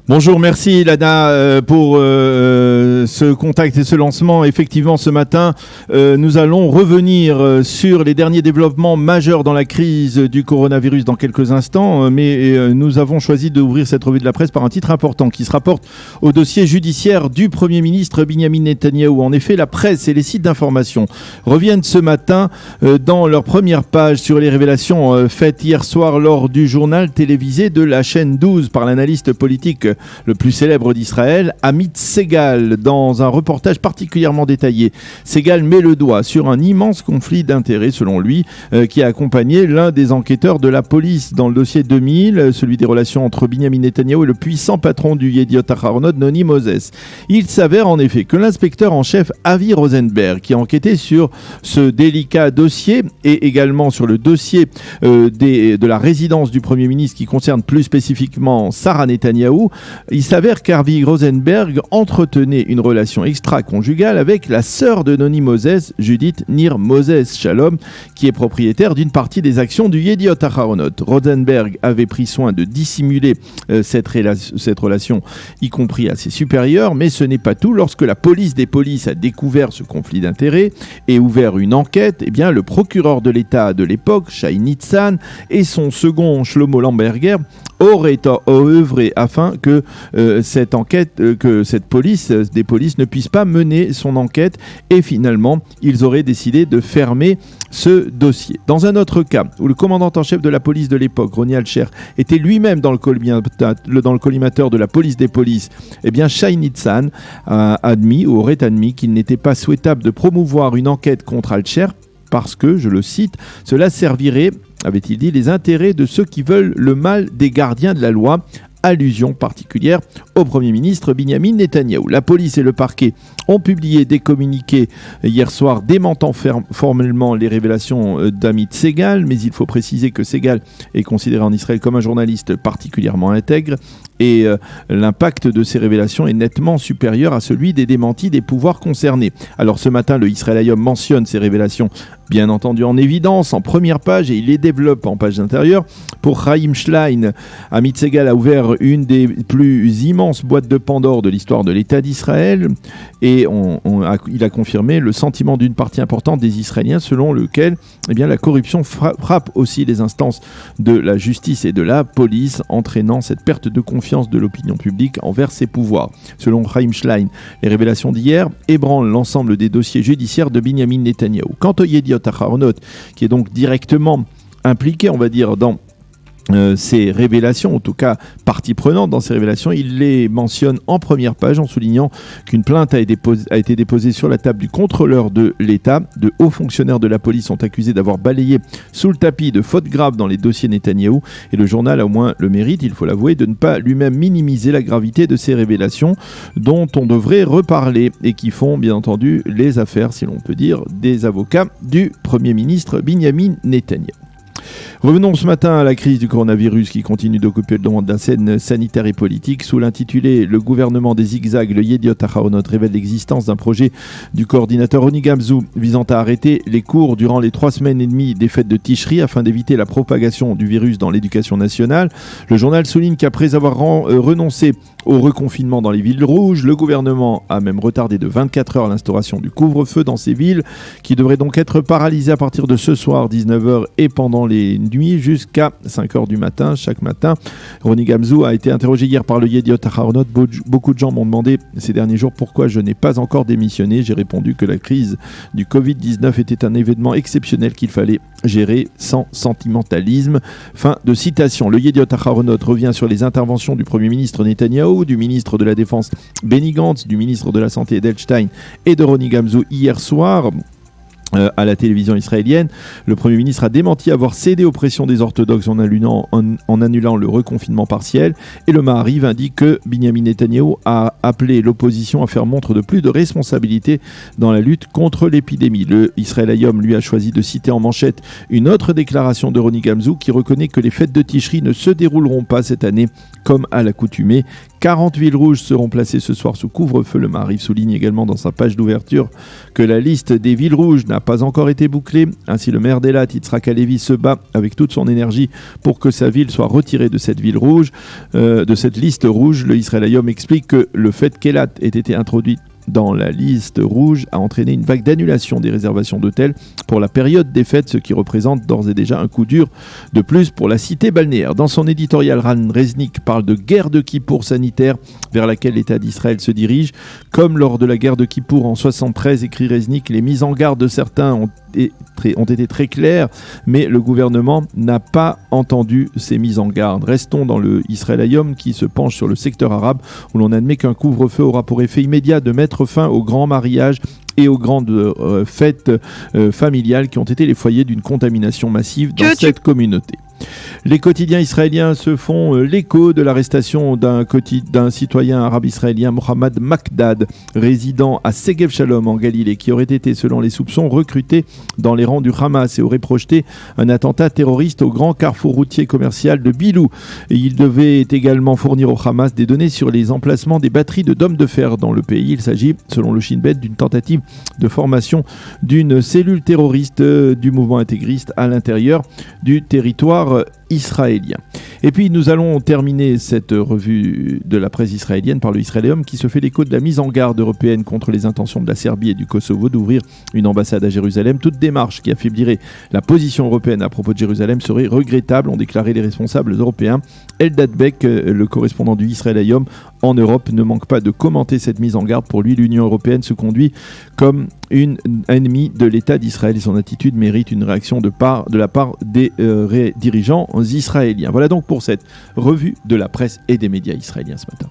Bonjour, merci Lana pour ce contact et ce lancement. Effectivement, ce matin, nous allons revenir sur les derniers développements majeurs dans la crise du coronavirus dans quelques instants, mais nous avons choisi d'ouvrir cette revue de la presse par un titre important qui se rapporte au dossier judiciaire du Premier ministre Binyamin Netanyahou. En effet, la presse et les sites d'information reviennent ce matin dans leur première page sur les révélations faites hier soir lors du journal télévisé de la chaîne 12 par l'analyste politique le plus célèbre d'Israël, Amit Segal, dans un reportage particulièrement détaillé. Segal met le doigt sur un immense conflit d'intérêts, selon lui, qui a accompagné l'un des enquêteurs de la police dans le dossier 2000, celui des relations entre Binyamin Netanyahou et le puissant patron du Yediot Aharonot, Noni Moses. Il s'avère en effet que l'inspecteur en chef Avi Rosenberg, qui a enquêté sur ce délicat dossier et également sur le dossier de la résidence du Premier ministre qui concerne plus spécifiquement Sarah Netanyahou, il s'avère qu'Avi Rosenberg entretenait une relation extra-conjugale avec la sœur de Noni Moses, Judith Nir Moses Shalom, qui est propriétaire d'une partie des actions du Yediot Aharonot. Rosenberg avait pris soin de dissimuler cette relation, y compris à ses supérieurs, mais ce n'est pas tout. Lorsque la police des polices a découvert ce conflit d'intérêts et ouvert une enquête, eh bien, le procureur de l'État de l'époque, Shai Nitzan, et son second, Shlomo Lamberger, auraient œuvré afin que cette police ne puisse pas mener son enquête, et finalement ils auraient décidé de fermer ce dossier. Dans un autre cas où le commandant en chef de la police de l'époque, Roni Alcher, était lui-même dans le collimateur de la police des polices, eh bien Shai Nitzan aurait admis qu'il n'était pas souhaitable de promouvoir une enquête contre Alcher parce que, je le cite, cela servirait, avait-il dit, les intérêts de ceux qui veulent le mal des gardiens de la loi. Allusion particulière au Premier ministre Binyamin Netanyahou. La police et le parquet ont publié des communiqués hier soir démentant formellement les révélations d'Amit Segal, mais il faut préciser que Segal est considéré en Israël comme un journaliste particulièrement intègre et l'impact de ces révélations est nettement supérieur à celui des démentis des pouvoirs concernés. Alors ce matin, le Israël Hayom mentionne ces révélations bien entendu en évidence, en première page, et il les développe en page intérieure. Pour Chaim Schlein, Amit Segal a ouvert une des plus immenses boîtes de Pandore de l'histoire de l'État d'Israël, et il a confirmé le sentiment d'une partie importante des Israéliens selon lequel la corruption frappe aussi les instances de la justice et de la police, entraînant cette perte de confiance de l'opinion publique envers ses pouvoirs. Selon Chaim Schlein, les révélations d'hier ébranlent l'ensemble des dossiers judiciaires de Binyamin Netanyahou. Quant au Yediot Aharonot, qui est donc directement impliqué, on va dire, dans ces révélations, en tout cas partie prenante dans ces révélations, il les mentionne en première page en soulignant qu'une plainte a été déposée sur la table du contrôleur de l'État. De hauts fonctionnaires de la police sont accusés d'avoir balayé sous le tapis de fautes graves dans les dossiers Netanyahou, et le journal a au moins le mérite, il faut l'avouer, de ne pas lui-même minimiser la gravité de ces révélations dont on devrait reparler et qui font bien entendu les affaires, si l'on peut dire, des avocats du Premier ministre Binyamin Netanyahou. Revenons ce matin à la crise du coronavirus qui continue d'occuper le devant de la scène sanitaire et politique. Sous l'intitulé « Le gouvernement des zigzags, le Yediot Aharonot révèle l'existence d'un projet du coordinateur Roni Gamzu visant à arrêter les cours durant les 3 semaines et demie des fêtes de Tishri afin d'éviter la propagation du virus dans l'éducation nationale ». Le journal souligne qu'après avoir renoncé au reconfinement dans les villes rouges, le gouvernement a même retardé de 24 heures l'instauration du couvre-feu dans ces villes qui devrait donc être paralysé à partir de ce soir 19h et pendant les nuits jusqu'à 5h du matin chaque matin. Roni Gamzu a été interrogé hier par le Yediot Aharonot. Beaucoup de gens m'ont demandé ces derniers jours pourquoi je n'ai pas encore démissionné. J'ai répondu que la crise du Covid-19 était un événement exceptionnel qu'il fallait gérer sans sentimentalisme. Fin de citation. Le Yediot Aharonot revient sur les interventions du Premier ministre Netanyahou, du ministre de la Défense Benny Gantz, du ministre de la Santé Edelstein et de Roni Gamzu hier soir. À la télévision israélienne, le Premier ministre a démenti avoir cédé aux pressions des orthodoxes en annulant le reconfinement partiel, et le Maariv indique que Binyamin Netanyahou a appelé l'opposition à faire montre de plus de responsabilité dans la lutte contre l'épidémie. Le Israël Hayom lui a choisi de citer en manchette une autre déclaration de Roni Gamzu qui reconnaît que les fêtes de Tishri ne se dérouleront pas cette année comme à l'accoutumée. 40 villes rouges seront placées ce soir sous couvre-feu. Le Maariv souligne également dans sa page d'ouverture que la liste des villes rouges n'a n'a pas encore été bouclée. Ainsi, le maire d'Elat, Yitzhak Halevi, se bat avec toute son énergie pour que sa ville soit retirée de cette ville rouge, de cette liste rouge. Le Israël Hayom explique que le fait qu'Elat ait été introduite dans la liste rouge a entraîné une vague d'annulation des réservations d'hôtels pour la période des fêtes, ce qui représente d'ores et déjà un coup dur de plus pour la cité balnéaire. Dans son éditorial, Ran Reznik parle de guerre de Kippour sanitaire vers laquelle l'État d'Israël se dirige. Comme lors de la guerre de Kippour en 73, écrit Reznik, les mises en garde de certains ont été très claires, mais le gouvernement n'a pas entendu ces mises en garde. Restons dans le Israël Hayom qui se penche sur le secteur arabe, où l'on admet qu'un couvre-feu aura pour effet immédiat de mettre fin aux grands mariages et aux grandes fêtes familiales qui ont été les foyers d'une contamination massive dans cette communauté. Les quotidiens israéliens se font l'écho de l'arrestation d'un citoyen arabe israélien, Mohamed Makdad, résidant à Segev Shalom en Galilée, qui aurait été, selon les soupçons, recruté dans les rangs du Hamas et aurait projeté un attentat terroriste au grand carrefour routier commercial de Bilou. Et il devait également fournir au Hamas des données sur les emplacements des batteries de dômes de fer dans le pays. Il s'agit, selon le Shin Bet, d'une tentative de formation d'une cellule terroriste du mouvement intégriste à l'intérieur du territoire israélien. Et puis nous allons terminer cette revue de la presse israélienne par le Israël Hayom qui se fait l'écho de la mise en garde européenne contre les intentions de la Serbie et du Kosovo d'ouvrir une ambassade à Jérusalem. Toute démarche qui affaiblirait la position européenne à propos de Jérusalem serait regrettable, ont déclaré les responsables européens. Eldad Beck, le correspondant du Israël Hayom en Europe, ne manque pas de commenter cette mise en garde. Pour lui, l'Union européenne se conduit comme une ennemie de l'État d'Israël et son attitude mérite une réaction de la part des dirigeants israéliens. Voilà donc pour cette revue de la presse et des médias israéliens ce matin.